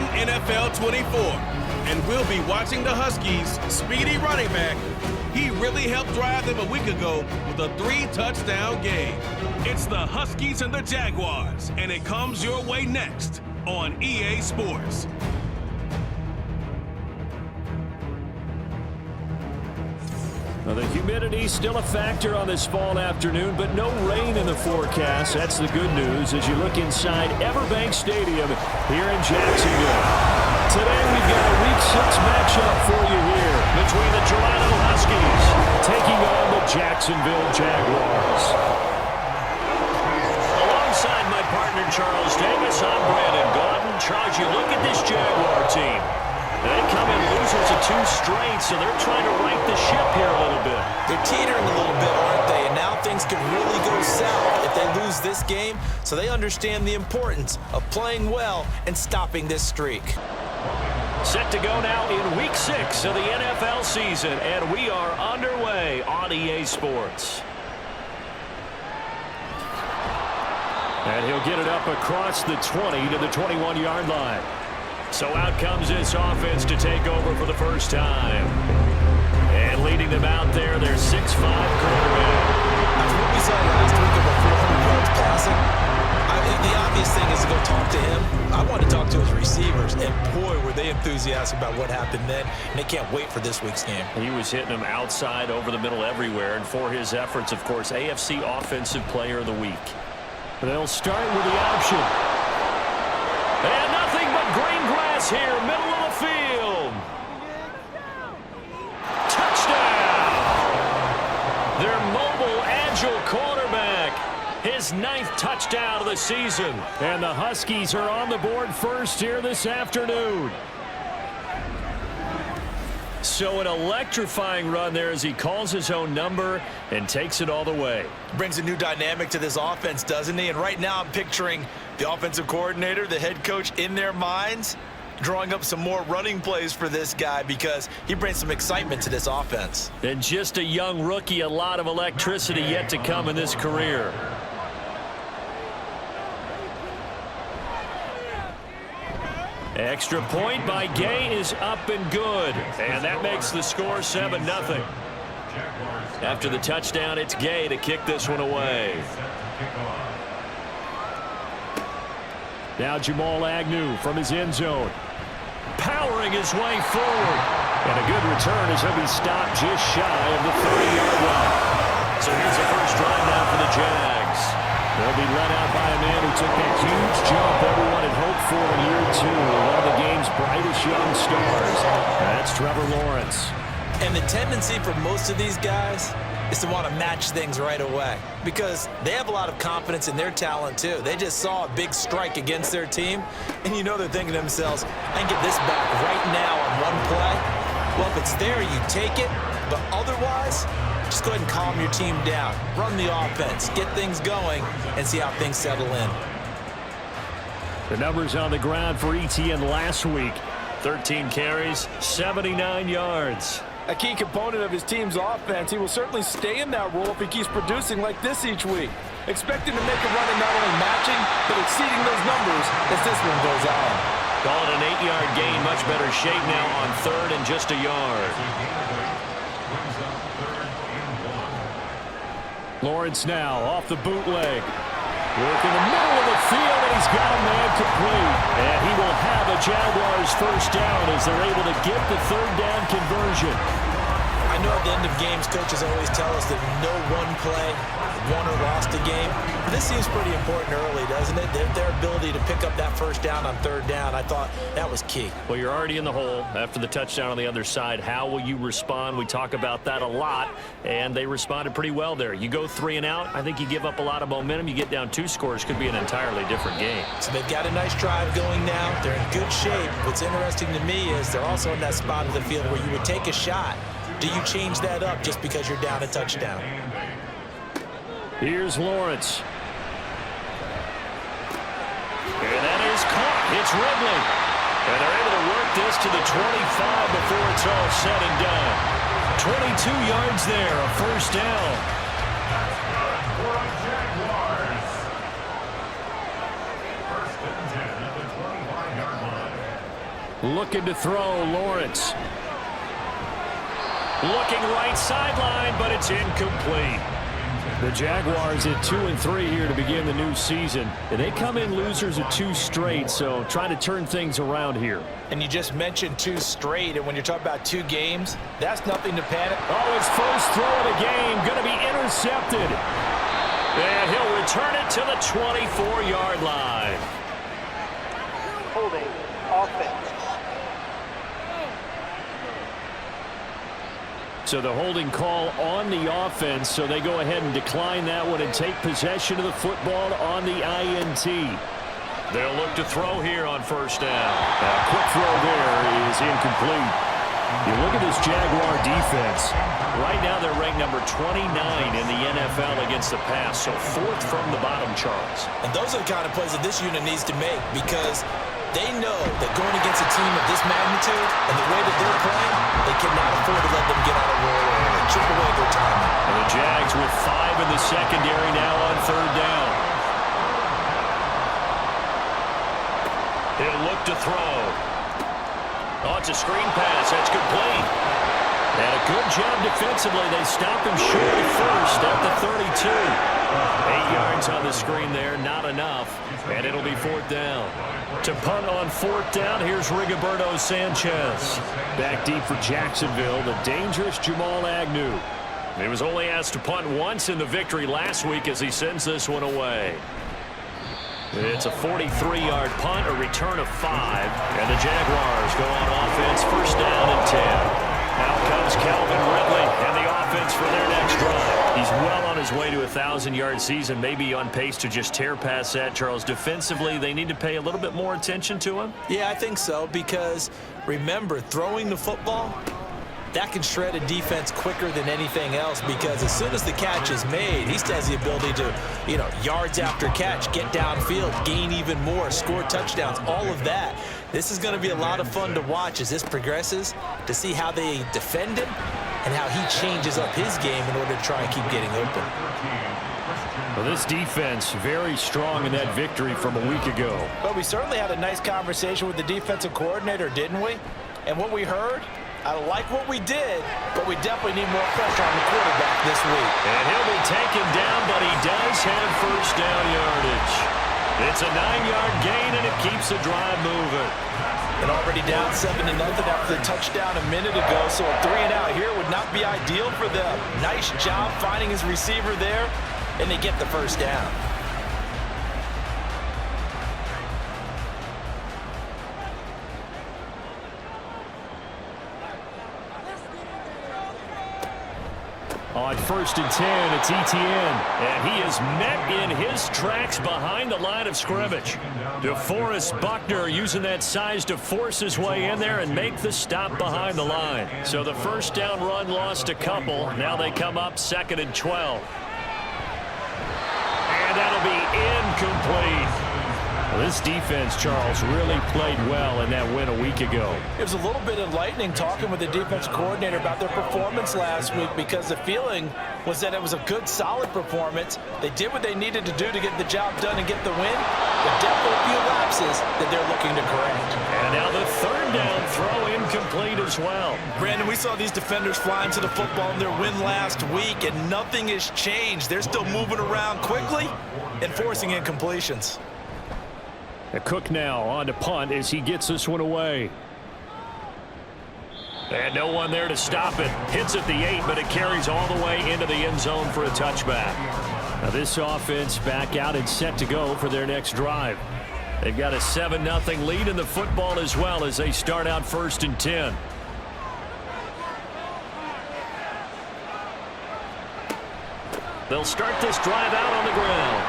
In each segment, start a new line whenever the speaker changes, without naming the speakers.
Madden NFL 24. And we'll be watching the Huskies' speedy running back. He really helped drive them a week ago with a 3-touchdown game. It's the Huskies and the Jaguars, and it comes your way next on EA Sports.
Well, the humidity's still a factor on this fall afternoon, but no rain in the forecast. That's the good news as you look inside Everbank Stadium here in Jacksonville. Today we've got a Week 6 matchup for you here between the Toronto Huskies taking on the Jacksonville Jaguars. Alongside my partner Charles Davis, I'm Brandon Gaudin. Charles, you look at this Jaguar team. They come in losers of 2 straight, so they're trying to right the ship here a little bit.
They're teetering a little bit, aren't they? And now things could really go south if they lose this game, so they understand the importance of playing well and stopping this streak.
Set to go now in Week 6 of the NFL season, and we are underway on EA Sports. And he'll get it up across the 20 to the 21-yard line. So out comes this offense to take over for the first time. And leading them out there, their 6'5" quarterback.
After what we saw last week of a 400 yards passing, I think the obvious thing is to go talk to him. I want to talk to his receivers, and boy, were they enthusiastic about what happened then, and they can't wait for this week's game.
He was hitting them outside, over the middle, everywhere, and for his efforts, of course, AFC Offensive Player of the Week. They'll start with the option. And nothing but green grass here, middle of the field. Touchdown! Their mobile, agile quarterback. His 9th touchdown of the season. And the Huskies are on the board first here this afternoon. So an electrifying run there as he calls his own number and takes it all the way.
Brings a new dynamic to this offense, doesn't he? And right now I'm picturing the offensive coordinator, the head coach in their minds, drawing up some more running plays for this guy because he brings some excitement to this offense.
And just a young rookie, a lot of electricity yet to come in this career. Extra point by Gay is up and good. And that makes the score 7-0. After the touchdown, it's Gay to kick this one away. Now Jamal Agnew from his end zone. Powering his way forward. And a good return as he'll be stopped just shy of the 30-yard line. So here's the first drive now for the Jags. They'll be led out by a man who took that huge jump everyone had hoped for in year 2. One of the game's brightest young stars. That's Trevor Lawrence.
And the tendency for most of these guys is to want to match things right away because they have a lot of confidence in their talent too. They just saw a big strike against their team, and you know they're thinking to themselves, I can get this back right now on one play. Well, if it's there, you take it, but otherwise, just go ahead and calm your team down. Run the offense, get things going, and see how things settle in.
The numbers on the ground for Etienne last week. 13 carries, 79 yards.
A key component of his team's offense. He will certainly stay in that role if he keeps producing like this each week. Expect him to make a run and not only matching, but exceeding those numbers as this one goes on.
Call it an 8-yard gain. Much better shape now on 3rd and just a yard. Lawrence now off the bootleg. Work in the middle of the field, and he's got a man complete. And he will have a Jaguars first down as they're able to get the 3rd down conversion.
I know at the end of games, coaches always tell us that no one play won or lost a game. But this seems pretty important early, doesn't it? Their ability to pick up that first down on 3rd down, I thought that was key.
Well, you're already in the hole after the touchdown on the other side. How will you respond? We talk about that a lot, and they responded pretty well there. You go 3 and out, I think you give up a lot of momentum. You get down 2 scores, could be an entirely different game.
So they've got a nice drive going now. They're in good shape. What's interesting to me is they're also in that spot of the field where you would take a shot. Do you change that up just because you're down a touchdown?
Here's Lawrence. And that is caught. It's Ridley. And they're able to work this to the 25 before it's all said and done. 22 yards there, a first down. Looking to throw, Lawrence. Looking right sideline, but it's incomplete. The Jaguars at 2-3 here to begin the new season. And they come in losers of 2 straight, so trying to turn things around here.
And you just mentioned 2 straight, and when you're talking about 2 games, that's nothing to panic.
Oh, his first throw of the game going to be intercepted. And he'll return it to the 24-yard line.
Holding offense.
So the holding call on the offense, so they go ahead and decline that one and take possession of the football on the INT. They'll look to throw here on first down. A quick throw there is incomplete. You look at this Jaguar defense. Right now they're ranked number 29 in the NFL against the pass, so 4th from the bottom, Charles.
And those are the kind of plays that this unit needs to make because they know that going against a team of this magnitude and the way that they're playing, they cannot afford to let them get on a roll or chip away at their timing.
And the Jags with 5 in the secondary now on 3rd down. He'll look to throw. Oh, it's a screen pass. That's complete. And a good job defensively. They stop him short at first at the 32. 8 yards on the screen there, not enough. And it'll be 4th down. To punt on 4th down, here's Rigoberto Sanchez. Back deep for Jacksonville, the dangerous Jamal Agnew. He was only asked to punt once in the victory last week as he sends this one away. It's a 43-yard punt, a return of 5, and the Jaguars go on offense, 1st down and 10. Now comes Calvin Ridley and the offense for their next drive. He's well on his way to a 1,000-yard season, maybe on pace to just tear past that, Charles. Defensively, they need to pay a little bit more attention to him?
Yeah, I think so, because remember, throwing the football, that can shred a defense quicker than anything else because as soon as the catch is made, he still has the ability to, yards after catch, get downfield, gain even more, score touchdowns, all of that. This is going to be a lot of fun to watch as this progresses, to see how they defend him and how he changes up his game in order to try and keep getting open.
Well, this defense very strong in that victory from a week ago.
But we certainly had a nice conversation with the defensive coordinator, didn't we? And what we heard, I like what we did, but we definitely need more pressure on the quarterback this week.
And he'll be taken down, but he does have 1st down yardage. It's a 9-yard gain, and it keeps the drive moving.
And already down 7-0 after the touchdown a minute ago, so a 3-and-out here would not be ideal for them. Nice job finding his receiver there, and they get the 1st down.
On 1st and 10, it's Etienne, and he is met in his tracks behind the line of scrimmage. DeForest Buckner using that size to force his way in there and make the stop behind the line. So the 1st down run lost a couple. Now they come up 2nd and 12. And that'll be incomplete. Well, this defense, Charles, really played well in that win a week ago.
It was a little bit enlightening talking with the defense coordinator about their performance last week because the feeling was that it was a good, solid performance. They did what they needed to do to get the job done and get the win, but definitely a few lapses that they're looking to correct.
And now the 3rd down throw incomplete as well.
Brandon, we saw these defenders flying to the football in their win last week, and nothing has changed. They're still moving around quickly and forcing incompletions.
Cook now on to punt as he gets this one away. And no one there to stop it. Hits at the 8, but it carries all the way into the end zone for a touchback. Now this offense back out and set to go for their next drive. They've got a 7-0 lead in the football as well as they start out 1st and 10. They'll start this drive out on the ground.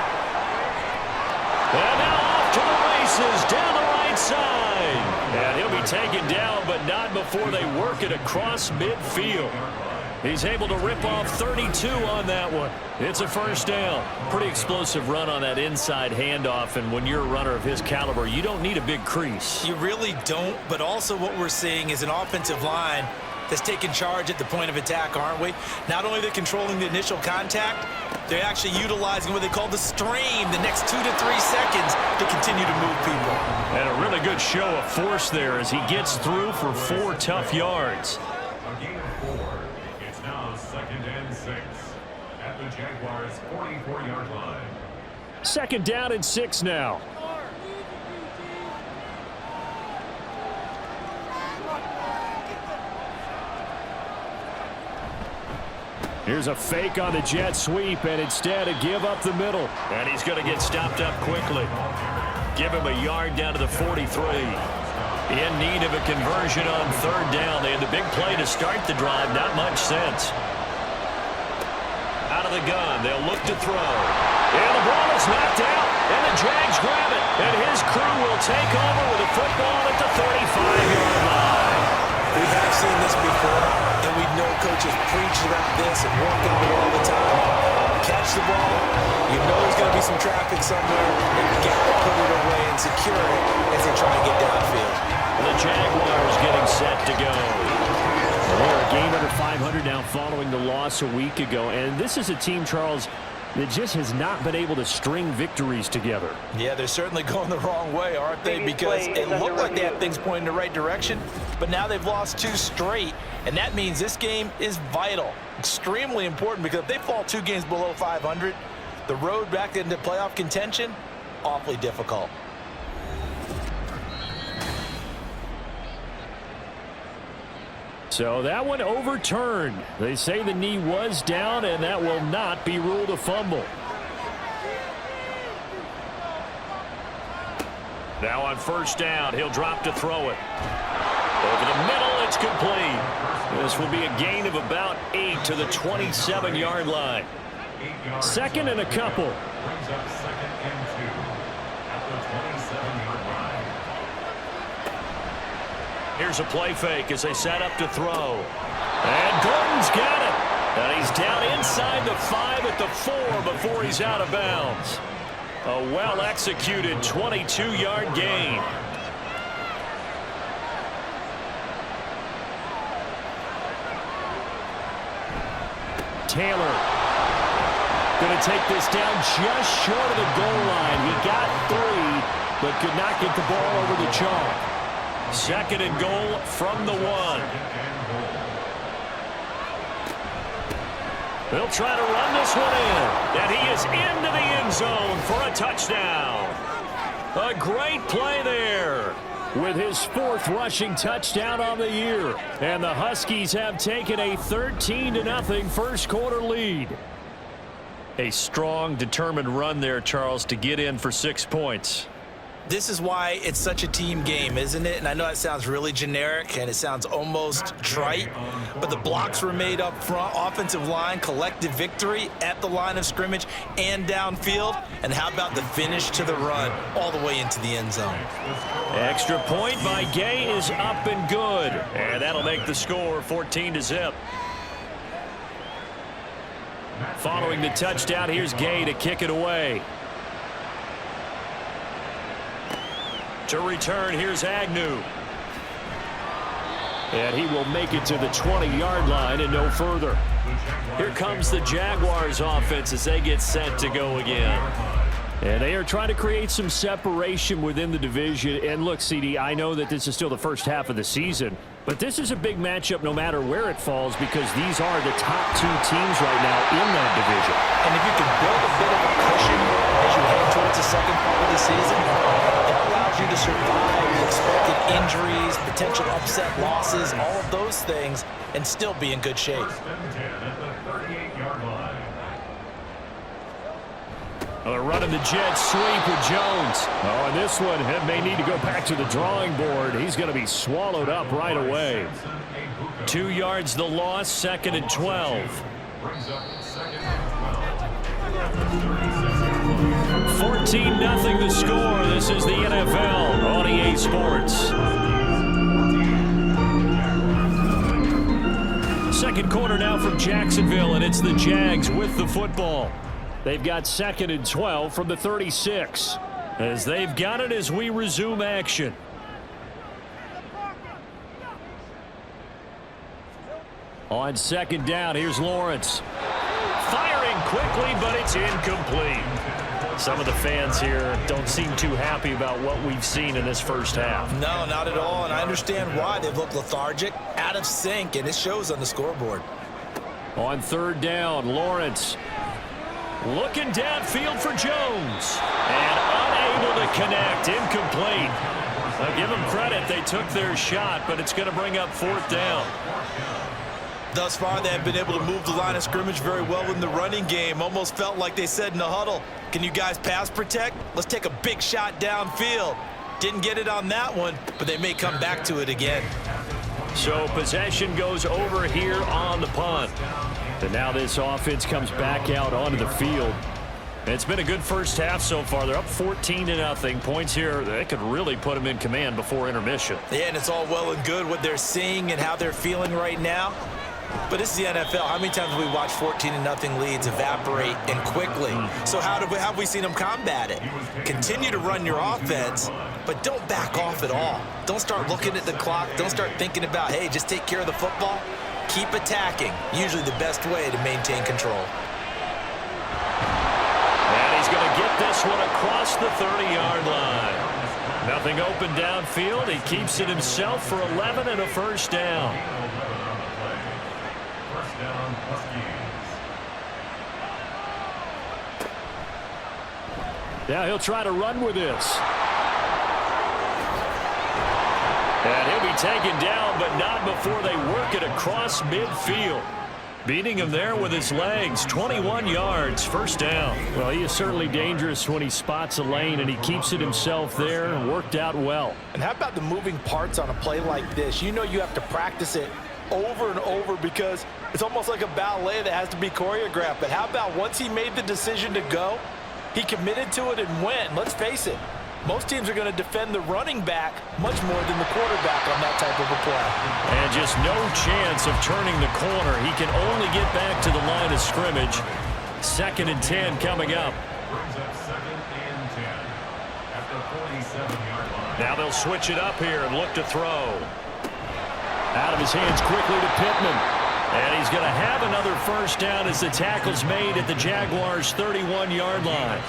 And now off to the races down the right side. And he'll be taken down, but not before they work it across midfield. He's able to rip off 32 on that one. It's a 1st down. Pretty explosive run on that inside handoff, and when you're a runner of his caliber, you don't need a big crease.
You really don't, but also what we're seeing is an offensive line that's taking charge at the point of attack, aren't we? Not only are they controlling the initial contact, They're actually utilizing what they call the stream, the next 2 to 3 seconds to continue to move people.
And a really good show of force there as he gets through for 4 tough yards.
A gain of 4. It's now 2nd and 6 at the Jaguars' 44-yard line.
2nd down and 6 now. Here's a fake on the jet sweep, and instead a give up the middle. And he's going to get stopped up quickly. Give him a yard down to the 43. In need of a conversion on 3rd down. They had the big play to start the drive. Not much sense. Out of the gun. They'll look to throw. And the ball is knocked out. And the Jags grab it. And his crew will take over with a football at the 35-yard line.
We have seen this before, and we know coaches preach about this and work on it all the time. Catch the ball, you know there's going to be some traffic somewhere, and you got to put it away and secure it as they try to get downfield.
The Jaguars getting set to go. They're a game under 500 now following the loss a week ago, and this is a team, Charles, that just has not been able to string victories together.
Yeah, they're certainly going the wrong way, aren't they? Because it looked like they had things pointing in the right direction, but now they've lost 2 straight, and that means this game is vital, extremely important, because if they fall 2 games below 500, the road back into playoff contention, awfully difficult.
So that one overturned. They say the knee was down, and that will not be ruled a fumble. Now on 1st down, he'll drop to throw it. Over the middle, it's complete. This will be a gain of about 8 to the 27-yard line. 2nd and a couple.
Brings up 2nd and 2 at the 27-yard line.
Here's a play fake as they set up to throw. And Gordon's got it. And he's down inside the 5 at the 4 before he's out of bounds. A well-executed 22-yard gain. Taylor going to take this down just short of the goal line. He got 3, but could not get the ball over the chalk. 2nd and goal from the 1. They'll try to run this one in. And he is into the end zone for a touchdown. A great play there with his 4th rushing touchdown on the year. And the Huskies have taken a 13-0 first quarter lead. A strong, determined run there, Charles, to get in for 6 points.
This is why it's such a team game, isn't it? And I know it sounds really generic and it sounds almost trite, but the blocks were made up front, offensive line, collective victory at the line of scrimmage and downfield. And how about the finish to the run all the way into the end zone?
Extra point by Gay is up and good. And that'll make the score 14-0. Following the touchdown, here's Gay to kick it away. To return, here's Agnew. And he will make it to the 20-yard line and no further. Here comes the Jaguars offense as they get set to go again. And they are trying to create some separation within the division. And look, CD, I know that this is still the first half of the season, but this is a big matchup no matter where it falls because these are the top 2 teams right now in that division.
And if you can build a bit of a cushion as you head towards the second part of the season, it allows you to survive the expected injuries, potential upset losses, all of those things, and still be in good shape.
1st and 10 at the 38-yard line.
They're running the jet sweep with Jones. Oh, and this one may need to go back to the drawing board. He's going to be swallowed up right away. 2 yards the loss, 2nd and 12. 14-0 the score. This is the NFL on EA Sports. 2nd quarter now from Jacksonville, and it's the Jags with the football. They've got 2nd and 12 from the 36. As they've got it as we resume action. On 2nd down, here's Lawrence. Firing quick quickly, but it's incomplete. Some of the fans here don't seem too happy about what we've seen in this first half.
No, not at all, and I understand why. They've looked lethargic, out of sync, and it shows on the scoreboard.
On third down, Lawrence looking downfield for Jones. And unable to connect, incomplete. I'll give them credit, they took their shot, but it's going to bring up fourth down.
Thus far, they have been able to move the line of scrimmage very well in the running game. Almost felt like they said in the huddle, can you guys pass protect? Let's take a big shot downfield. Didn't get it on that one, but they may come back to it again.
So possession goes over here on the punt. And now this offense comes back out onto the field. It's been a good first half so far. They're up 14-0. Points here, they could really put them in command before intermission.
Yeah, and it's all well and good what they're seeing and how they're feeling right now. But this is the NFL. How many times have we watched 14-0 leads evaporate and quickly? So how have we seen them combat it? Continue to run your offense, but don't back off at all. Don't start looking at the clock. Don't start thinking about, hey, just take care of the football. Keep attacking. Usually the best way to maintain control.
And he's going to get this one across the 30-yard line. Nothing open downfield. He keeps it himself for 11 and a first down.
First down, Huskies.
Now he'll try to run with this. And he'll be taken down, but not before they work it across midfield. Beating him there with his legs, 21 yards, first down. Well, he is certainly dangerous when he spots a lane, and he keeps it himself there and worked out well.
And how about the moving parts on a play like this? You know you have to practice it over and over because it's almost like a ballet that has to be choreographed. But how about once he made the decision to go, he committed to it and went. Let's face it, most teams are going to defend the running back much more than the quarterback on that type of a play.
And just no chance of turning the corner. He can only get back to the line of scrimmage. 2nd and 10 coming up.
Brings up 2nd and 10 at the 47-yard line.
Now they'll switch it up here and look to throw. Out of his hands quickly to Pittman. And he's going to have another first down as the tackle's made at the Jaguars' 31-yard line.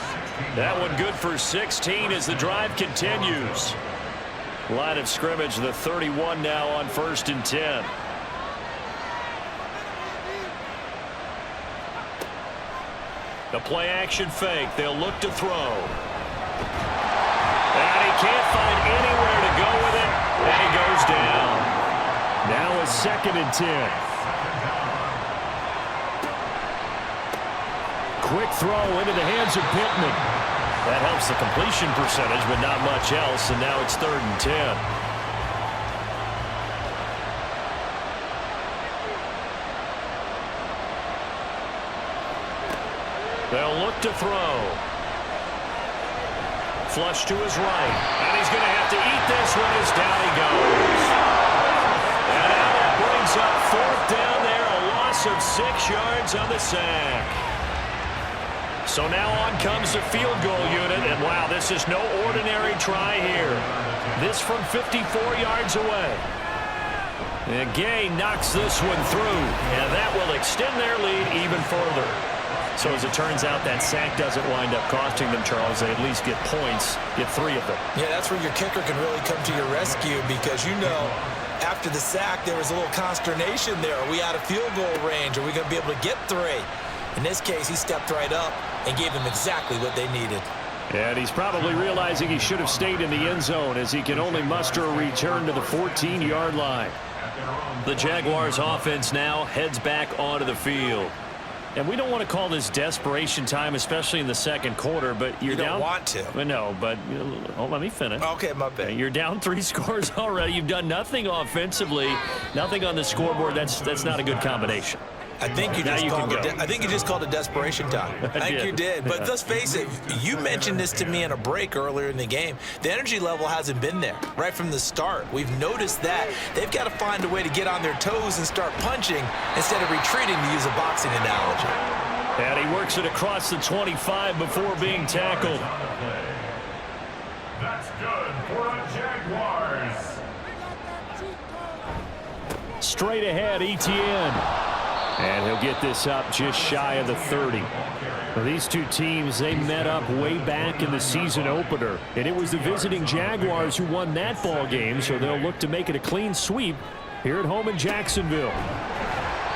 That one good for 16 as the drive continues. Line of scrimmage, the 31 now on 1st and 10. The play action fake. They'll look to throw. And he can't find anywhere to go with it. And he goes down. Now a 2nd and 10. Quick throw into the hands of Pittman. That helps the completion percentage, but not much else, and now it's 3rd and 10. They'll look to throw. Flush to his right, and he's going to have to eat this one as down he goes. And now that brings up 4th down there, a loss of 6 yards on the sack. So now on comes the field goal unit, and wow, this is no ordinary try here. This from 54 yards away. And Gay knocks this one through, and that will extend their lead even further. So as it turns out, that sack doesn't wind up costing them, Charles. They at least get points, get 3 of them.
Yeah, that's where your kicker can really come to your rescue because, you know, after the sack, there was a little consternation there. Are we out of field goal range? Are we going to be able to get 3? In this case, he stepped right up and gave them exactly what they needed.
And he's probably realizing he should have stayed in the end zone as he can only muster a return to the 14-yard line. The Jaguars offense now heads back onto the field. And we don't want to call this desperation time, especially in the second quarter, but you're down.
You don't want to.
No, but let me finish.
Okay, my bad.
You're down 3 scores already. You've done nothing offensively, nothing on the scoreboard. That's not a good combination.
I think you just called it desperation time. I think you did. But let's face it, you mentioned this to me in a break earlier in the game. The energy level hasn't been there right from the start. We've noticed that. They've got to find a way to get on their toes and start punching instead of retreating, to use a boxing analogy.
And he works it across the 25 before being tackled.
That's good for the Jaguars.
Straight ahead, ETN. And he'll get this up just shy of the 30. Now, these two teams, they met up way back in the season opener, and it was the visiting Jaguars who won that ball game, so they'll look to make it a clean sweep here at home in Jacksonville.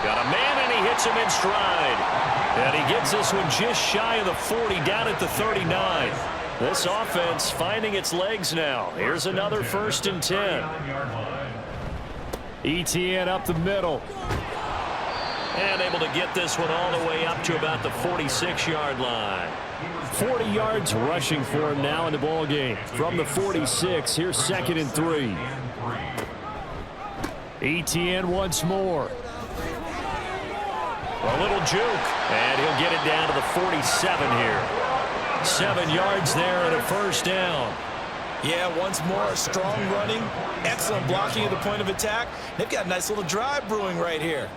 Got a man, and he hits him in stride. And he gets this one just shy of the 40, down at the 39. This offense finding its legs now. Here's another 1st and 10. ETN up the middle. And able to get this one all the way up to about the 46-yard line. 40 yards rushing for him now in the ball game. From the 46, here's 2nd and 3. ETN once more. A little juke, and he'll get it down to the 47 here. 7 yards there and a 1st down.
Yeah, once more, strong running, excellent blocking at the point of attack. They've got a nice little drive brewing right here.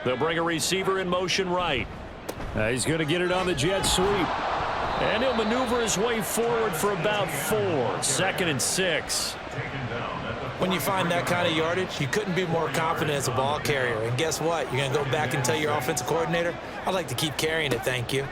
They'll bring a receiver in motion right. He's going to get it on the jet sweep. And he'll maneuver his way forward for about 4. 2nd and 6.
When you find that kind of yardage, you couldn't be more confident as a ball carrier. And guess what? You're going to go back and tell your offensive coordinator, I'd like to keep carrying it, thank you.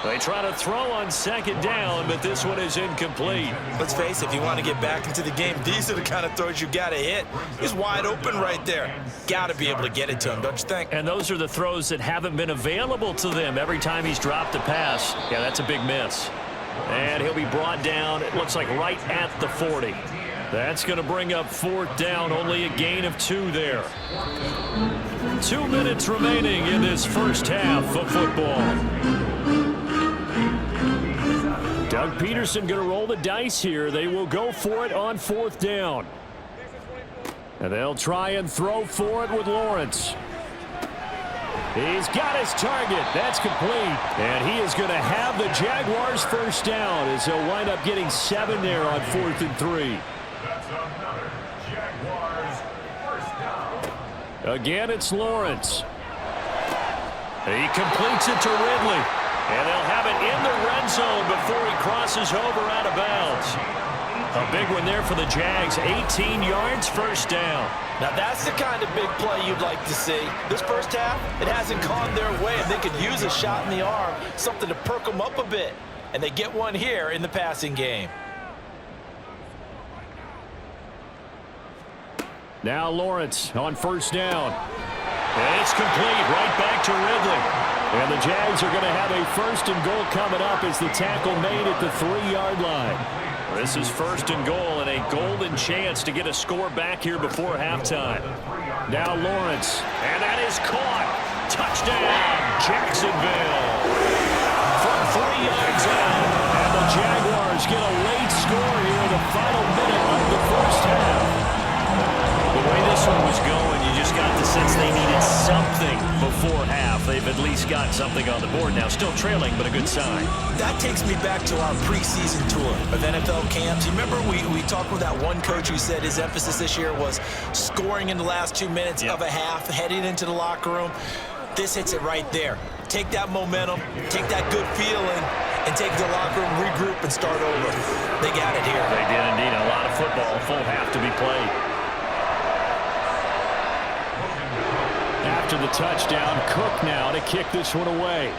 They try to throw on 2nd down, but this one is incomplete.
Let's face it, if you want to get back into the game, these are the kind of throws you got to hit. He's wide open right there. Got to be able to get it to him, don't you think?
And those are the throws that haven't been available to them every time he's dropped a pass. Yeah, that's a big miss. And he'll be brought down, it looks like right at the 40. That's going to bring up 4th down, only a gain of 2 there. 2 minutes remaining in this first half of football. Doug Peterson going to roll the dice here. They will go for it on 4th down. And they'll try and throw for it with Lawrence. He's got his target. That's complete. And he is going to have the Jaguars 1st down as they'll wind up getting 7 there on 4th and 3.
That's another Jaguars 1st down.
Again, it's Lawrence. He completes it to Ridley. And they'll have it in the red zone before he crosses over out of bounds. A big one there for the Jags. 18 yards, 1st down.
Now that's the kind of big play you'd like to see. This first half, it hasn't gone their way, and they could use a shot in the arm, something to perk them up a bit. And they get one here in the passing game.
Now Lawrence on 1st down. And it's complete right back to Ridley. And the Jags are going to have a 1st and goal coming up as the tackle made at the 3-yard line. This is 1st and goal and a golden chance to get a score back here before halftime. Now Lawrence, and that is caught. Touchdown, Jacksonville. From 3 yards out, and the Jaguars get a late score here in the final minute of the first half. The way this one was going, you just got the sense they needed something before half. They've at least got something on the board now. Still trailing, but a good sign.
That takes me back to our preseason tour of NFL camps. You remember we talked with that one coach who said his emphasis this year was scoring in the last 2 minutes of a half, heading into the locker room. This hits it right there. Take that momentum, take that good feeling, and take the locker room, regroup, and start over. They got it here.
They did indeed. A lot of football, full half to be played. After the touchdown, Cook now to kick this one away.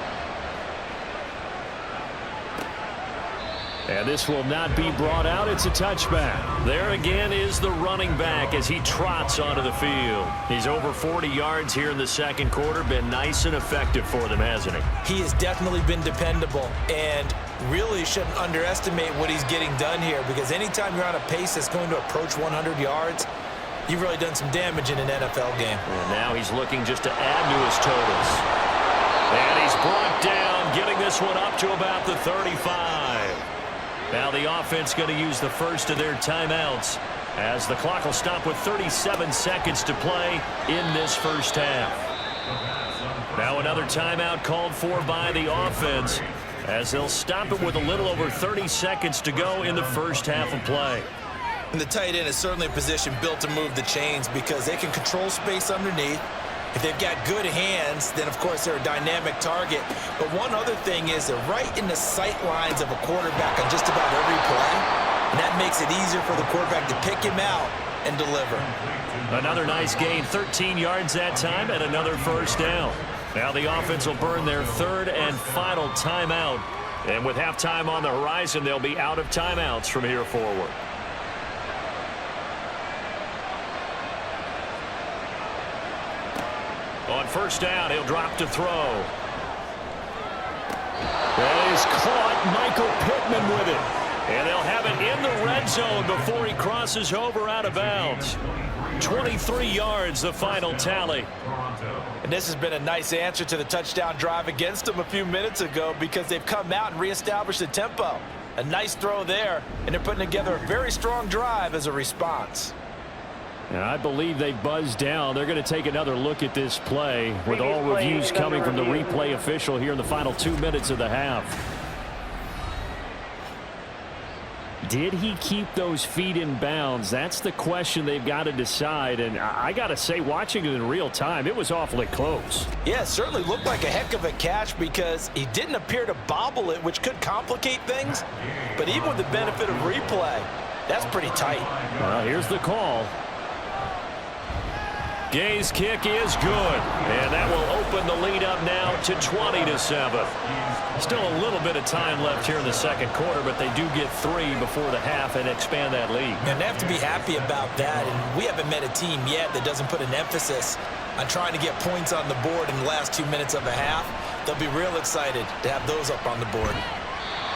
And this will not be brought out. It's a touchback. There again is the running back as he trots onto the field. He's over 40 yards here in the 2nd quarter. Been nice and effective for them, hasn't he?
He has definitely been dependable, and really shouldn't underestimate what he's getting done here, because anytime you're on a pace that's going to approach 100 yards, you've really done some damage in an NFL game.
And now he's looking just to add to his totals. And he's brought down, getting this one up to about the 35. Now the offense going to use the first of their timeouts as the clock will stop with 37 seconds to play in this first half. Now another timeout called for by the offense as they'll stop it with a little over 30 seconds to go in the first half of play.
And the tight end is certainly a position built to move the chains because they can control space underneath. If they've got good hands, then, of course, they're a dynamic target. But one other thing is they're right in the sight lines of a quarterback on just about every play. And that makes it easier for the quarterback to pick him out and deliver.
Another nice gain, 13 yards that time, and another first down. Now the offense will burn their third and final timeout. And with halftime on the horizon, they'll be out of timeouts from here forward. On first down, he'll drop to throw. That is caught. Michael Pittman with it. And they'll have it in the red zone before he crosses over out of bounds. 23 yards, the final tally.
And this has been a nice answer to the touchdown drive against them a few minutes ago because they've come out and reestablished the tempo. A nice throw there, and they're putting together a very strong drive as a response.
And I believe they buzzed down. They're going to take another look at this play with all reviews coming from the replay official here in the final 2 minutes of the half. Did he keep those feet in bounds? That's the question they've got to decide. And I got to say, watching it in real time, it was awfully close.
Yeah, it certainly looked like a heck of a catch because he didn't appear to bobble it, which could complicate things. But even with the benefit of replay, that's pretty tight.
Well, here's the call. Gay's kick is good, and that will open the lead up now to 20-7. Still a little bit of time left here in the second quarter, but they do get 3 before the half and expand that lead.
And they have to be happy about that, and we haven't met a team yet that doesn't put an emphasis on trying to get points on the board in the last 2 minutes of a half. They'll be real excited to have those up on the board.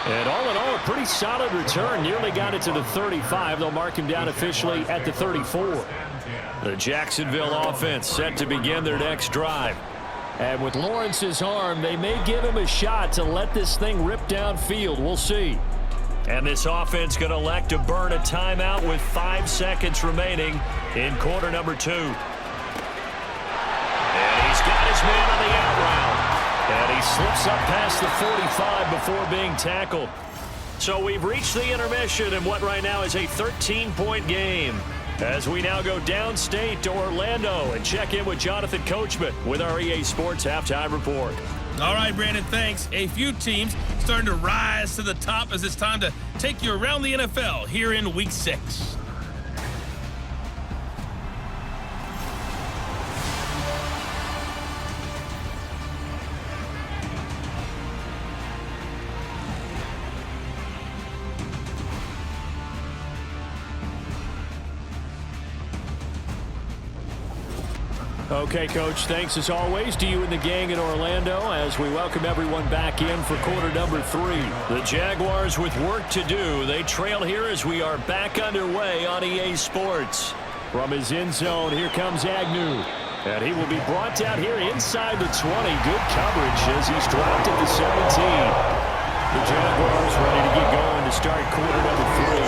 And all in all, a pretty solid return. Nearly got it to the 35. They'll mark him down officially at the 34. The Jacksonville offense set to begin their next drive. And with Lawrence's arm, they may give him a shot to let this thing rip downfield. We'll see. And this offense going to elect to burn a timeout with 5 seconds remaining in quarter number 2. And he's got his man on the out route. And he slips up past the 45 before being tackled. So we've reached the intermission in what right now is a 13-point game. As we now go downstate to Orlando and check in with Jonathan Coachman with our EA Sports Halftime Report.
All right, Brandon, thanks. A few teams starting to rise to the top as it's time to take you around the NFL here in Week 6.
Okay, Coach, thanks as always to you and the gang in Orlando as we welcome everyone back in for quarter number 3. The Jaguars with work to do. They trail here as we are back underway on EA Sports. From his end zone, here comes Agnew. And he will be brought down here inside the 20. Good coverage as he's dropped at the 17. The Jaguars ready to get going to start quarter number 3.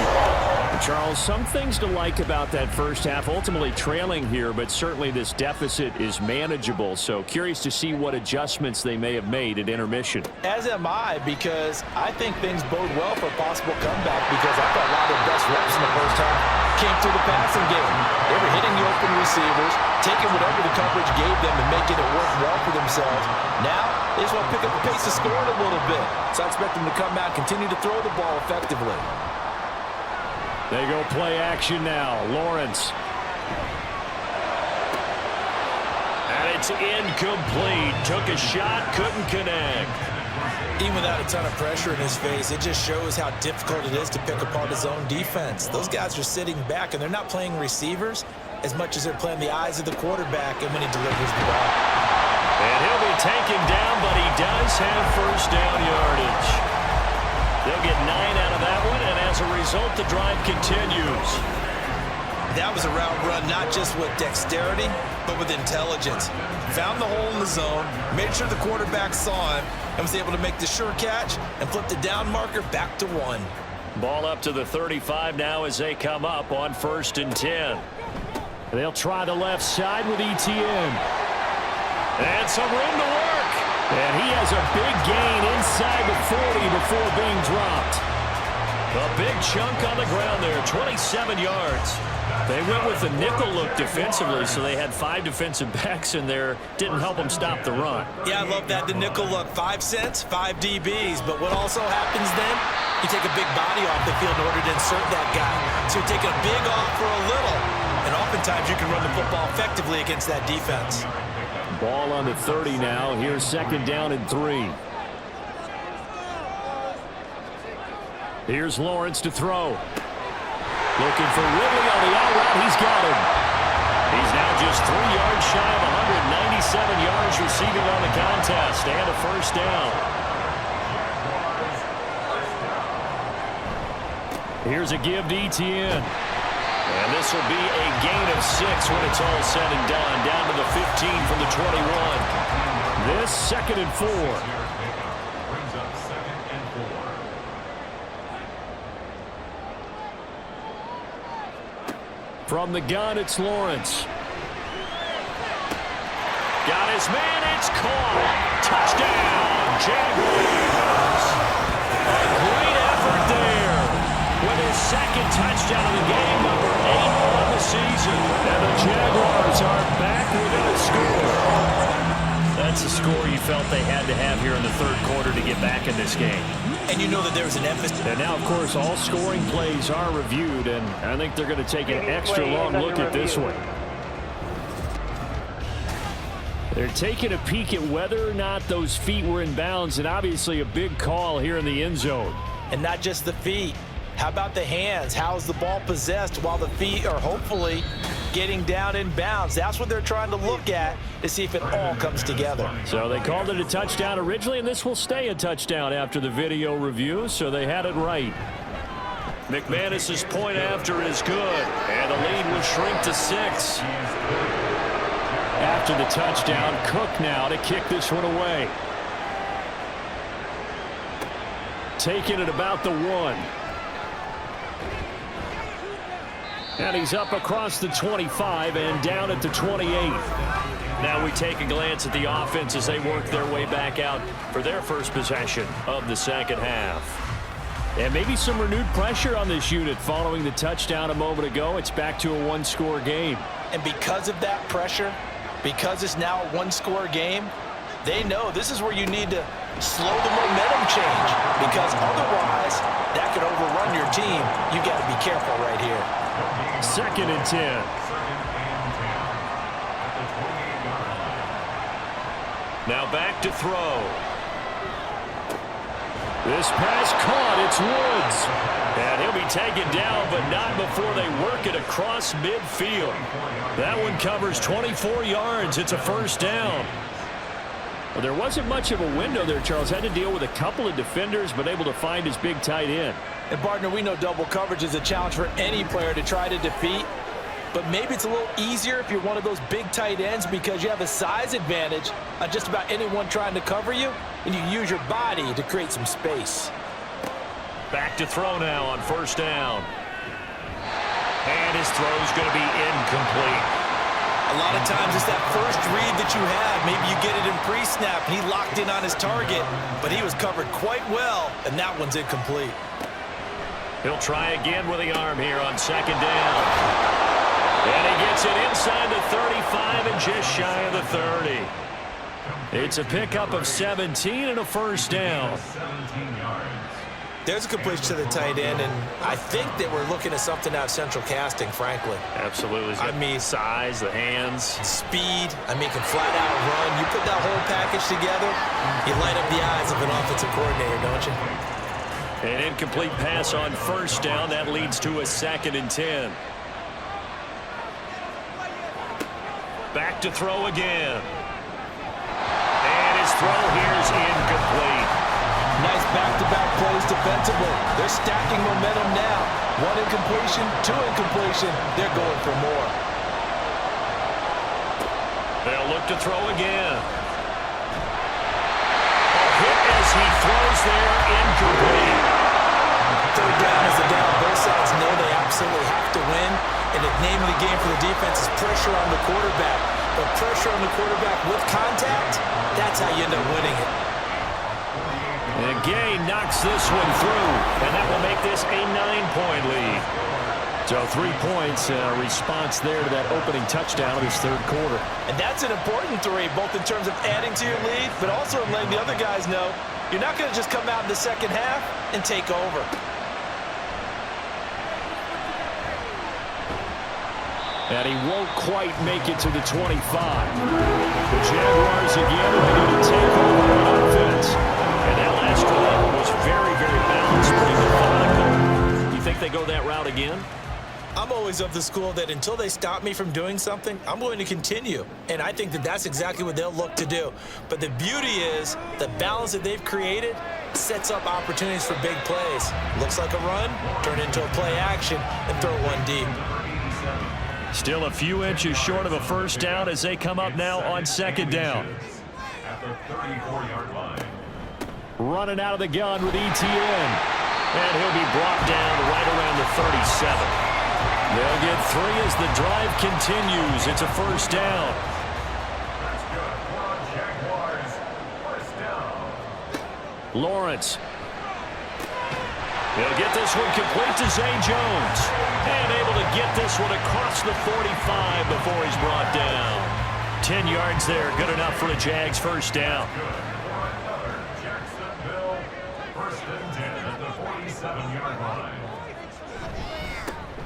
Charles, some things to like about that first half, ultimately trailing here, but certainly this deficit is manageable. So curious to see what adjustments they may have made at intermission.
As am I, because I think things bode well for a possible comeback because I thought a lot of their best reps in the first half came through the passing game. They were hitting the open receivers, taking whatever the coverage gave them and making it work well for themselves. Now, they just want to pick up the pace of scoring a little bit. So I expect them to come out and continue to throw the ball effectively.
They go play action now. Lawrence. And it's incomplete. Took a shot, couldn't connect.
Even without a ton of pressure in his face, it just shows how difficult it is to pick apart his own defense. Those guys are sitting back, and they're not playing receivers as much as they're playing the eyes of the quarterback and when he delivers the ball.
And he'll be taken down, but he does have first down yardage. They'll get 9 out of that one, and as a result, the drive continues.
That was a route run not just with dexterity, but with intelligence. Found the hole in the zone, made sure the quarterback saw him, and was able to make the sure catch and flip the down marker back to 1.
Ball up to the 35 now as they come up on 1st and 10. They'll try the left side with ETN. And some room to work. And he has a big gain inside the 40 before being dropped. A big chunk on the ground there, 27 yards. They went with the nickel look defensively, so they had 5 defensive backs in there. Didn't help them stop the run.
Yeah, I love that, the nickel look. 5 cents, 5 DBs. But what also happens then, you take a big body off the field in order to insert that guy. So you're taking a big off for a little. And oftentimes you can run the football effectively against that defense.
Ball on the 30 now. Here's 2nd down and 3. Here's Lawrence to throw. Looking for Ridley on the out route. He's got him. He's now just 3 yards shy of 197 yards receiving on the contest and a 1st down. Here's a give to Etienne. And this will be a gain of 6 when it's all said and done. Down to the 15 from the 21. This 2nd and 4.
Brings up 2nd and 4.
From the gun, it's Lawrence. Got his man, it's caught. Touchdown, Jaguars. A great effort there with his 2nd touchdown of the game, number 8 on the season. And the Jaguars are back within a score. That's a score you felt they had to have here in the 3rd quarter to get back in this game.
And you know that there's an emphasis.
And now, of course, all scoring plays are reviewed, and I think they're going to take an extra long look at this one. They're taking a peek at whether or not those feet were in bounds, and obviously a big call here in the end zone.
And not just the feet. How about the hands? How's the ball possessed while the feet are hopefully getting down in bounds? That's what they're trying to look at to see if it all comes together.
So they called it a touchdown originally, and this will stay a touchdown after the video review, so they had it right. McManus's point after is good, and the lead will shrink to 6. After the touchdown, Cook now to kick this one away. Taking it about the 1. And he's up across the 25 and down at the 28. Now we take a glance at the offense as they work their way back out for their first possession of the 2nd half. And maybe some renewed pressure on this unit following the touchdown a moment ago. It's back to a 1-score game.
And because of that pressure, because it's now a 1-score game, they know this is where you need to slow the momentum change, because otherwise that could overrun your team. You got to be careful right here.
2nd and 10. Now back to throw. This pass caught. It's Woods. And he'll be taken down, but not before they work it across midfield. That one covers 24 yards. It's a 1st down. Well, there wasn't much of a window there, Charles. Had to deal with a couple of defenders, but able to find his big tight end.
And, partner, we know double coverage is a challenge for any player to try to defeat. But maybe it's a little easier if you're one of those big tight ends because you have a size advantage on just about anyone trying to cover you, and you use your body to create some space.
Back to throw now on 1st down. And his throw's going to be incomplete.
A lot of times it's that first read that you have. Maybe you get it in pre-snap, and he locked in on his target, but he was covered quite well, and that one's incomplete.
He'll try again with the arm here on 2nd down. And he gets it inside the 35 and just shy of the 30. It's a pickup of 17 and a 1st down.
17 yards.
There's a completion to the tight end, and I think that we're looking at something out of central casting, frankly.
Absolutely. I mean, size, the hands.
Speed. I mean, can flat out run. You put that whole package together, you light up the eyes of an offensive coordinator, don't you?
An incomplete pass on 1st down. That leads to a 2nd and 10. Back to throw again. And his throw here is incomplete.
Nice back-to-back plays defensively. They're stacking momentum now. 1 incompletion, 2 incompletion. They're going for more.
They'll look to throw again. A hit as he throws there, incomplete.
3rd down is the down. Both sides know they absolutely have to win. And the name of the game for the defense is pressure on the quarterback. But pressure on the quarterback with contact, that's how you end up winning it.
And gain knocks this one through, and that will make this a 9-point lead. So 3 points, response there to that opening touchdown of this third quarter.
And that's an important 3, both in terms of adding to your lead, but also in letting the other guys know you're not going to just come out in the second half and take over.
And he won't quite make it to the 25. The Jaguars again ready to take over on offense. And that last drive was very, very balanced, pretty methodical. You think they go that route again?
I'm always of the school that until they stop me from doing something, I'm going to continue. And I think that that's exactly what they'll look to do. But the beauty is the balance that they've created sets up opportunities for big plays. Looks like a run, turn into a play action, and throw one deep.
Still a few inches short of a first down as they come up now on second down.
At the 34-yard line.
Running out of the gun with ETN. And he'll be brought down right around the 37. They'll get 3 as the drive continues. It's a first down.
That's good. We're on Jaguars. First down.
Lawrence. He'll get this one complete to Zay Jones. And able to get this one across the 45 before he's brought down. 10 yards there. Good enough for the Jags first down.
Good for another Jacksonville. First and 10 at the 47-yard line.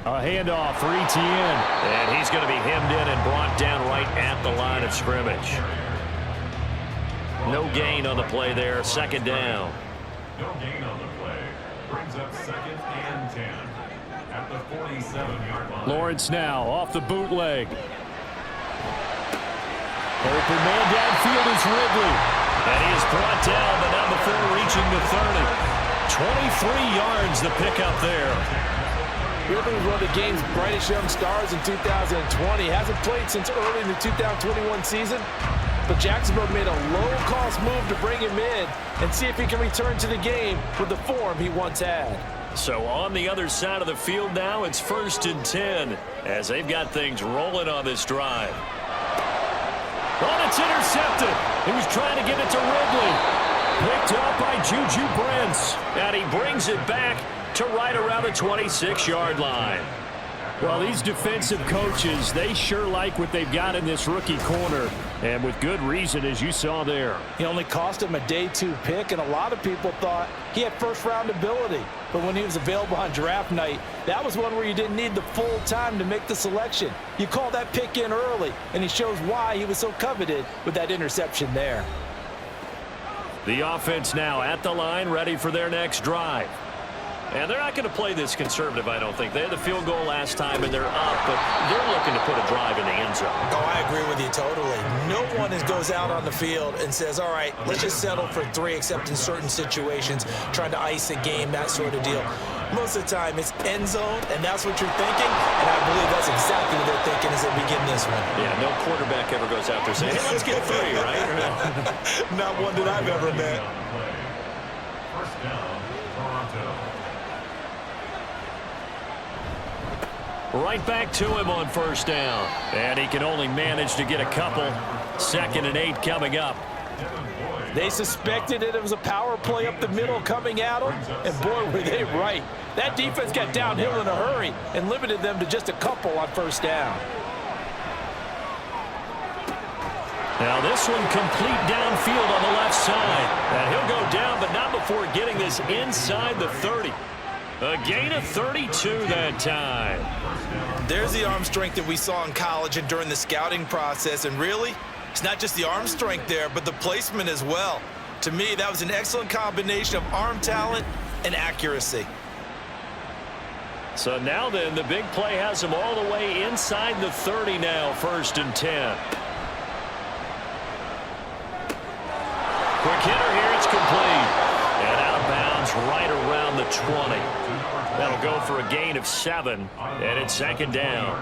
A handoff for ETN. And he's going to be hemmed in and brought down right at the line of scrimmage. No gain on the play there. Second down.
No gain on the play. Brings up second and 10 at the 47-yard line.
Lawrence now off the bootleg. Open man downfield is Ridley. And he is brought down, but not before reaching the 30. 23 yards the pickup there.
Ridley was one of the game's brightest young stars in 2020. Hasn't played since early in the 2021 season. But Jacksonville made a low-cost move to bring him in and see if he can return to the game with the form he once had.
So on the other side of the field now, it's first and 10 as they've got things rolling on this drive. Oh, it's intercepted. He was trying to get it to Ridley. Picked up by Juju Brents. And he brings it back to right around the 26-yard line. Well, these defensive coaches, they sure like what they've got in this rookie corner, and with good reason, as you saw there.
He only cost him a day 2 pick, and a lot of people thought he had first-round ability. But when he was available on draft night, that was one where you didn't need the full time to make the selection. You call that pick in early, and he shows why he was so coveted with that interception there.
The offense now at the line, ready for their next drive. And they're not going to play this conservative, I don't think. They had the field goal last time, and they're up, but they're looking to put a drive in the end zone.
Oh, I agree with you totally. No one goes out on the field and says, all right, let's just settle for 3, except in certain situations, trying to ice a game, that sort of deal. Most of the time, it's end zone, and that's what you're thinking, and I believe that's exactly what they're thinking as they begin this one.
Yeah, no quarterback ever goes out there saying, hey, let's get 3, right?
Not one that I've ever met.
First down, Toronto.
Right back to him on first down. And he can only manage to get a couple. 2nd and 8 coming up.
They suspected that it was a power play up the middle coming at them, and boy, were they right. That defense got downhill in a hurry and limited them to just a couple on first down.
Now this one complete downfield on the left side. And he'll go down, but not before getting this inside the 30. A gain of 32 that time.
There's the arm strength that we saw in college and during the scouting process. And really, it's not just the arm strength there, but the placement as well. To me, that was an excellent combination of arm talent and accuracy.
So now then, the big play has him all the way inside the 30 now, 1st and 10. Quick hitter here, it's complete. And out of bounds right around the 20. That'll go for a gain of 7, and it's 2nd down.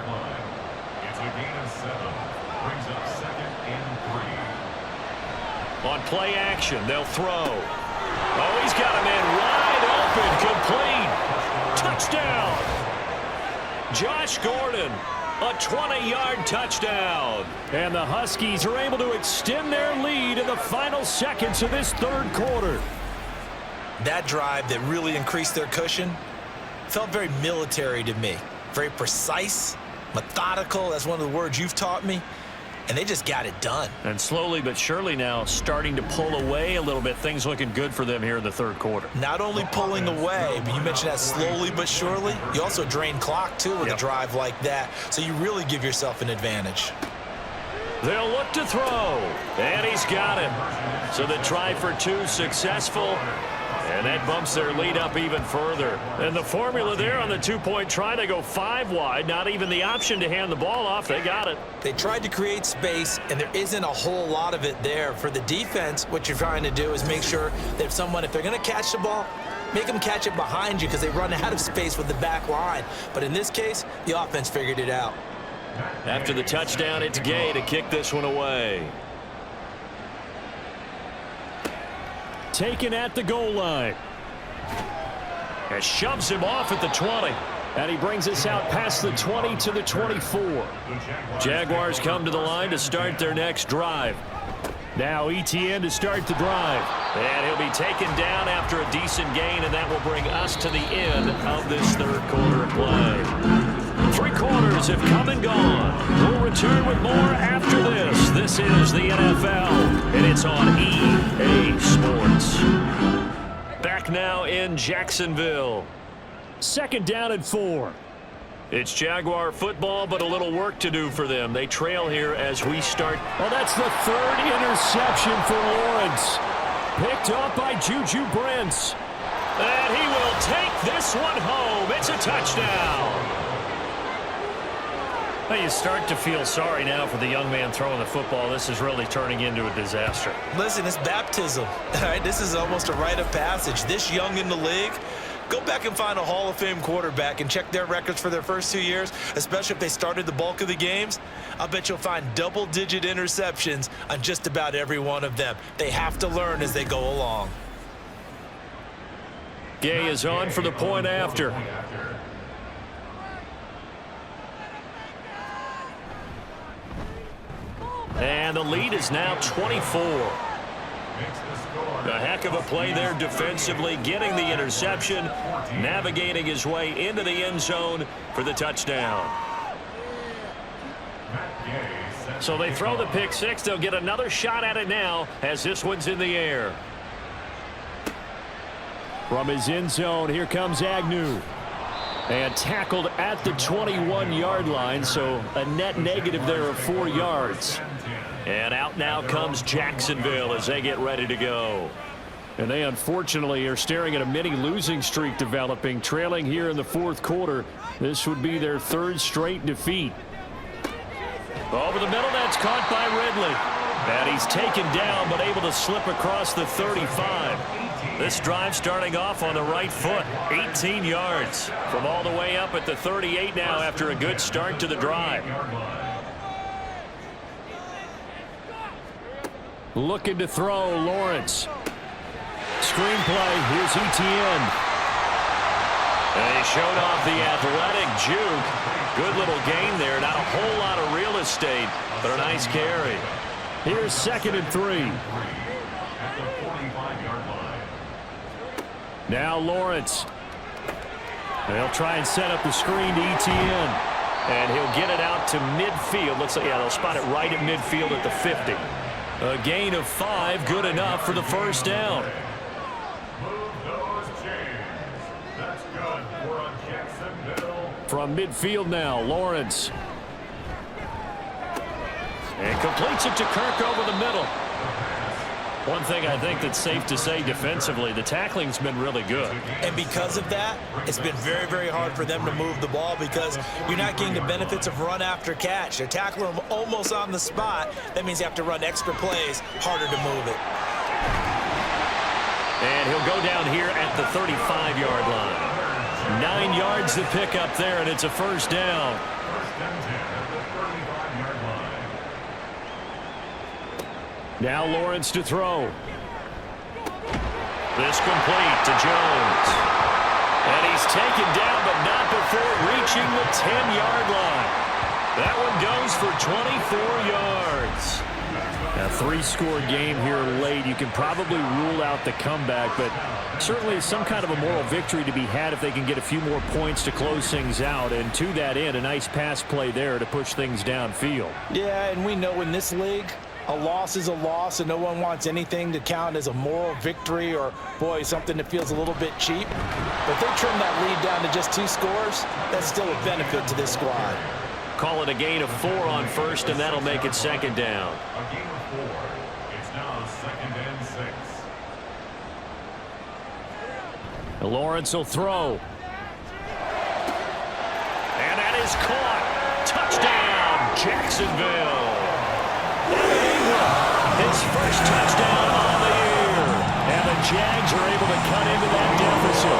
It's a gain of 7. Brings up 2nd and 3.
On play action, they'll throw. Oh, he's got a man wide open, complete. Touchdown. Josh Gordon, a 20-yard touchdown. And the Huskies are able to extend their lead in the final seconds of this third quarter.
That drive that really increased their cushion felt very military to me. Very precise, methodical. That's one of the words you've taught me. And they just got it done.
And slowly but surely now starting to pull away a little bit. Things looking good for them here in the third quarter.
Not only pulling away, but you mentioned that slowly but surely. You also drain clock, too, with a drive like that. So you really give yourself an advantage.
They'll look to throw. And he's got him. So the try for two successful. And that bumps their lead up even further. And the formula there on the two-point try, they go 5 wide. Not even the option to hand the ball off. They got it.
They tried to create space, and there isn't a whole lot of it there. For the defense, what you're trying to do is make sure that if they're going to catch the ball, make them catch it behind you because they run out of space with the back line. But in this case, the offense figured it out.
After the touchdown, it's Gay to kick this one away. Taken at the goal line. And shoves him off at the 20. And he brings us out past the 20 to the 24. Jaguars come to the line to start their next drive. Now Etienne to start the drive. And he'll be taken down after a decent gain, and that will bring us to the end of this third quarter of play. 3 quarters have come and gone. We'll return with more after this. This is the NFL, and it's on EA Sports. Back now in Jacksonville. 2nd down and 4. It's Jaguar football, but a little work to do for them. They trail here as we start. Well, that's the 3rd interception for Lawrence. Picked up by Juju Brents. And he will take this one home. It's a touchdown. Well, you start to feel sorry now for the young man throwing the football. This is really turning into a disaster.
Listen, it's baptism. All right, this is almost a rite of passage. This young in the league, go back and find a Hall of Fame quarterback and check their records for their first 2 years, especially if they started the bulk of the games. I'll bet you'll find double-digit interceptions on just about every one of them. They have to learn as they go along.
Gay is on for the point after. And the lead is now 24. A heck of a play there defensively, getting the interception, navigating his way into the end zone for the touchdown. So they throw the pick six. They'll get another shot at it now as this one's in the air. From his end zone, here comes Agnew. And tackled at the 21-yard line, so a net negative there of 4 yards. And out now comes Jacksonville as they get ready to go. And they unfortunately are staring at a mini losing streak developing, trailing here in the 4th quarter. This would be their 3rd straight defeat. Over the middle, that's caught by Ridley. And he's taken down, but able to slip across the 35. This drive starting off on the right foot, 18 yards from all the way up at the 38 now after a good start to the drive. Looking to throw, Lawrence. Screenplay, here's Etienne. And he showed off the athletic juke. Good little gain there, not a whole lot of real estate, but a nice carry. Here's 2nd and 3. Now Lawrence. They'll try and set up the screen to Etienne. And he'll get it out to midfield. Looks like, yeah, they'll spot it right at midfield at the 50. A gain of 5, good enough for the 1st down. From midfield now, Lawrence. And completes it to Kirk over the middle. One thing I think that's safe to say defensively, the tackling's been really good.
And because of that, it's been very, very hard for them to move the ball because you're not getting the benefits of run after catch. They're tackling them almost on the spot. That means you have to run extra plays, harder to move it.
And he'll go down here at the 35-yard line. 9 yards to pick up there, and it's a 1st down. Now Lawrence to throw. This complete to Jones. And he's taken down, but not before reaching the 10-yard line. That one goes for 24 yards. A three-score game here late. You can probably rule out the comeback, but certainly some kind of a moral victory to be had if they can get a few more points to close things out. And to that end, a nice pass play there to push things downfield.
Yeah, and we know in this league, a loss is a loss, and no one wants anything to count as a moral victory or, boy, something that feels a little bit cheap. But if they trim that lead down to just 2 scores, that's still a benefit to this squad.
Call it a gain of 4 on first, and that'll make it second down.
A gain of 4. It's now 2nd and 6.
Lawrence will throw. And that is caught. Touchdown, Jacksonville. His first touchdown on the year. And the Jags are able to cut into that deficit.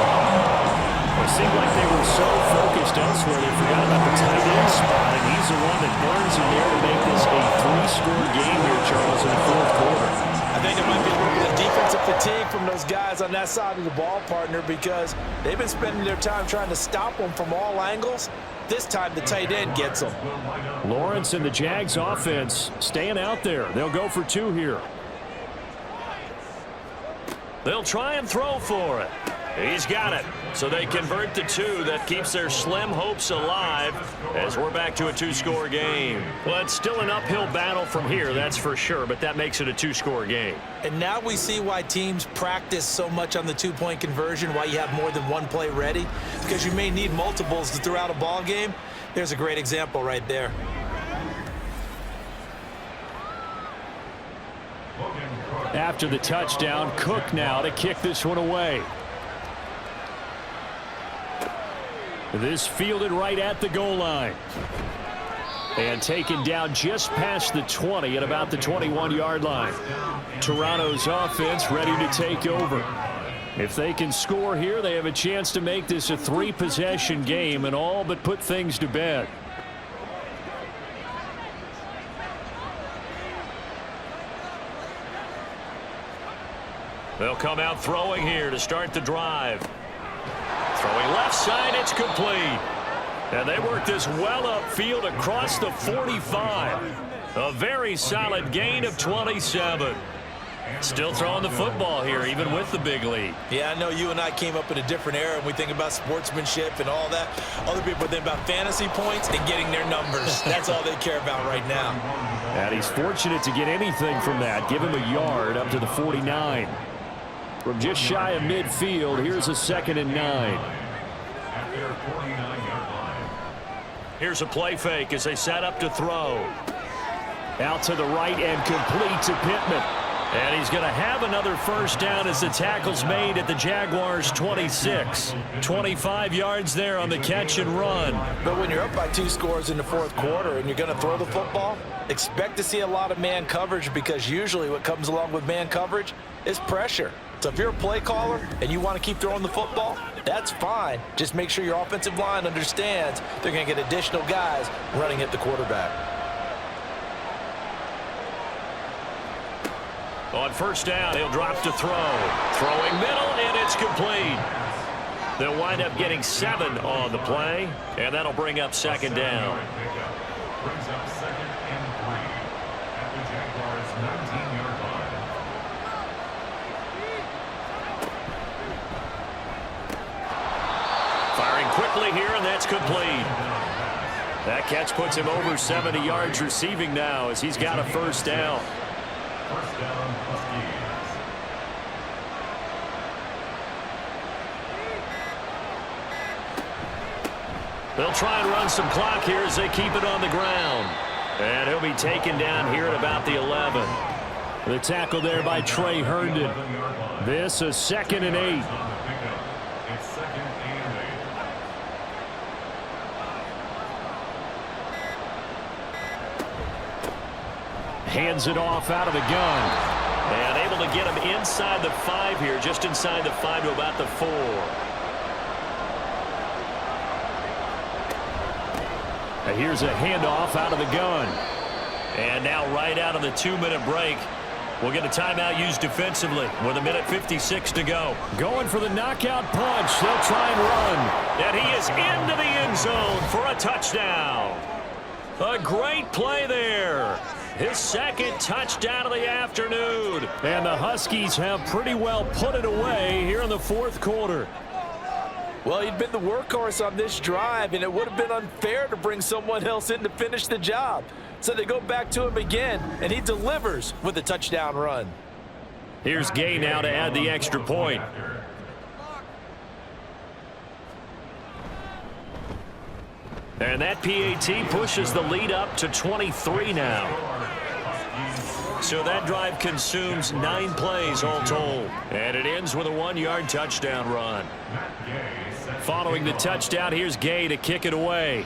It seemed like they were so focused elsewhere they forgot about the tight end spot, and he's the one that burns in there to make this a 3-score game here, Charles, in the fourth quarter.
I think it might be a little bit of defensive fatigue from those guys on that side of the ball, partner, because they've been spending their time trying to stop them from all angles. This time the tight end gets them.
Lawrence and the Jags offense staying out there. They'll go for 2 here. They'll try and throw for it. He's got it. So they convert to 2. That keeps their slim hopes alive as we're back to a 2-score game. Well, it's still an uphill battle from here, that's for sure, but that makes it a 2-score game.
And now we see why teams practice so much on the 2-point conversion, why you have more than one play ready, because you may need multiples to throw out a ball game. There's a great example right there.
After the touchdown, Cook now to kick this one away. This fielded right at the goal line. And taken down just past the 20 at about the 21-yard line. Toronto's offense ready to take over. If they can score here, they have a chance to make this a 3-possession game and all but put things to bed. They'll come out throwing here to start the drive. Throwing left side, it's complete. And they work this well upfield across the 45. A very solid gain of 27. Still throwing the football here, even with the big lead.
Yeah, I know you and I came up in a different era, and we think about sportsmanship and all that. Other people think about fantasy points and getting their numbers. That's all they care about right now.
And he's fortunate to get anything from that. Give him a yard up to the 49. From just shy of midfield, here's a 2nd and 9.
At their 49-yard line.
Here's a play fake as they set up to throw. Out to the right and complete to Pittman. And he's going to have another first down as the tackle's made at the Jaguars' 26. 25 yards there on the catch and run.
But when you're up by 2 scores in the fourth quarter and you're going to throw the football, expect to see a lot of man coverage, because usually what comes along with man coverage is pressure. So if you're a play caller and you want to keep throwing the football, that's fine. Just make sure your offensive line understands they're going to get additional guys running at the quarterback.
On first down, he'll drop to throw. Throwing middle, and it's complete. They'll wind up getting 7 on the play, and that'll bring up 2nd down.
Brings up 2nd and 3 at the Jaguars' 19-yard line.
Firing quickly here, and that's complete. That catch puts him over 70 yards receiving now as he's got a first down.
First down, Huskies.
They'll try and run some clock here as they keep it on the ground. And he'll be taken down here at about the 11. The tackle there by Trey Herndon. This a 2nd and 8.
It's 2nd and 8.
Hands it off out of the gun. And able to get him inside the 5 here, just inside the 5 to about the 4. And here's a handoff out of the gun. And now right out of the 2-minute break, we'll get a timeout used defensively with 1:56 to go. Going for the knockout punch. They'll try and run. And he is into the end zone for a touchdown. A great play there. his second touchdown of the afternoon. And the Huskies have pretty well put it away here in the fourth quarter.
Well, he'd been the workhorse on this drive, and it would have been unfair to bring someone else in to finish the job. So they go back to him again, and he delivers with a touchdown run.
Here's Gay now to add the extra point. And that PAT pushes the lead up to 23 now. So that drive consumes 9 plays all told. And it ends with a 1-yard touchdown run. Following the touchdown, here's Gay to kick it away.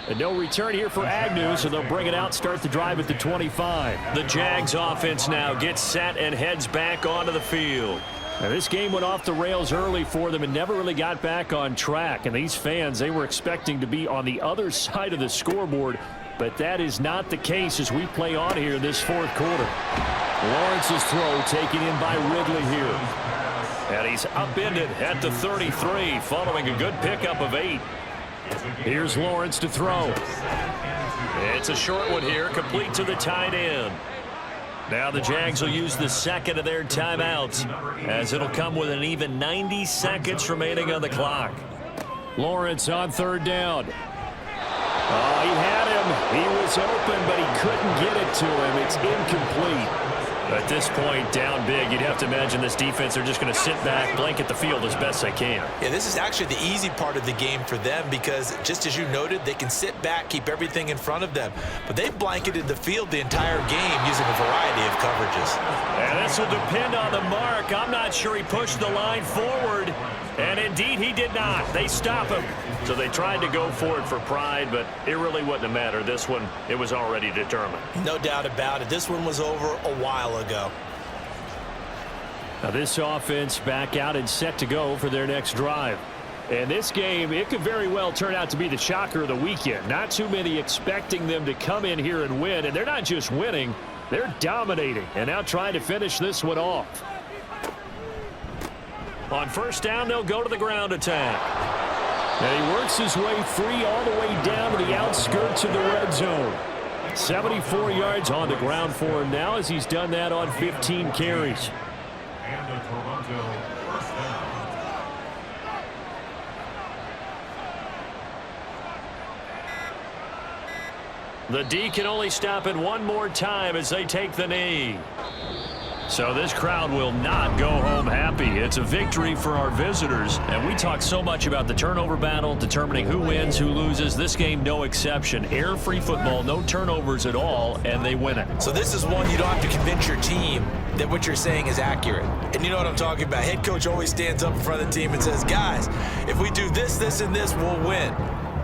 And no return here for Agnew, so they'll bring it out, start the drive at the 25. The Jags offense now gets set and heads back onto the field. Now, this game went off the rails early for them and never really got back on track. And these fans, they were expecting to be on the other side of the scoreboard, but that is not the case as we play on here in this fourth quarter. Lawrence's throw taken in by Ridley here. And he's upended at the 33 following a good pickup of 8. Here's Lawrence to throw. It's a short one here, complete to the tight end. Now the Jags will use the second of their timeouts, as it'll come with an even 90 seconds remaining on the clock. Lawrence on third down. Oh, he had him. He was open, but he couldn't get it to him. It's incomplete. At this point, down big, you'd have to imagine this defense, they're just going to sit back, blanket the field as best they can.
Yeah, this is actually the easy part of the game for them because, just as you noted, they can sit back, keep everything in front of them. But they've blanketed the field the entire game using a variety of coverages.
And this will depend on the mark. I'm not sure he pushed the line forward. And indeed, he did not. They stop him. So they tried to go for it for pride, but it really wouldn't have mattered. This one, it was already determined.
No doubt about it. This one was over a while ago.
Now this offense back out and set to go for their next drive. And this game, it could very well turn out to be the shocker of the weekend. Not too many expecting them to come in here and win. And they're not just winning, they're dominating. And now trying to finish this one off. On first down, they'll go to the ground attack. And he works his way free all the way down to the outskirts of the red zone. 74 yards on the ground for him now as he's done that on 15 carries.
And the Toronto first down.
The D can only stop it one more time as they take the knee. So this crowd will not go home happy. It's a victory for our visitors. And we talk so much about the turnover battle, determining who wins, who loses. This game, no exception. Air-free football, no turnovers at all, and they win it.
So this is one you don't have to convince your team that what you're saying is accurate. And you know what I'm talking about. Head coach always stands up in front of the team and says, guys, if we do this, this, and this, we'll win.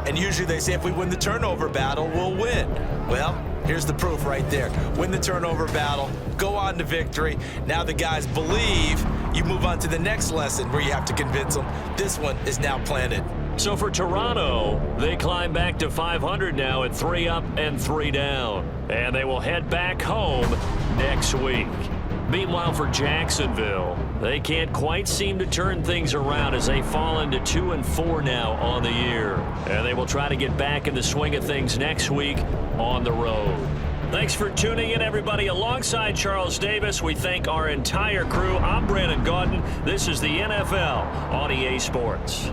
And usually they say if we win the turnover battle, we'll win. Well, here's the proof right there. Win the turnover battle, go on to victory. Now the guys believe. You move on to the next lesson where you have to convince them. This one is now planted.
So for Toronto, they climb back to 500 now at 3 up and 3 down. And they will head back home next week. Meanwhile, for Jacksonville, they can't quite seem to turn things around as they fall into 2-4 now on the year. And they will try to get back in the swing of things next week on the road. Thanks for tuning in, everybody. Alongside Charles Davis, we thank our entire crew. I'm Brandon Gaudin. This is the NFL on EA Sports.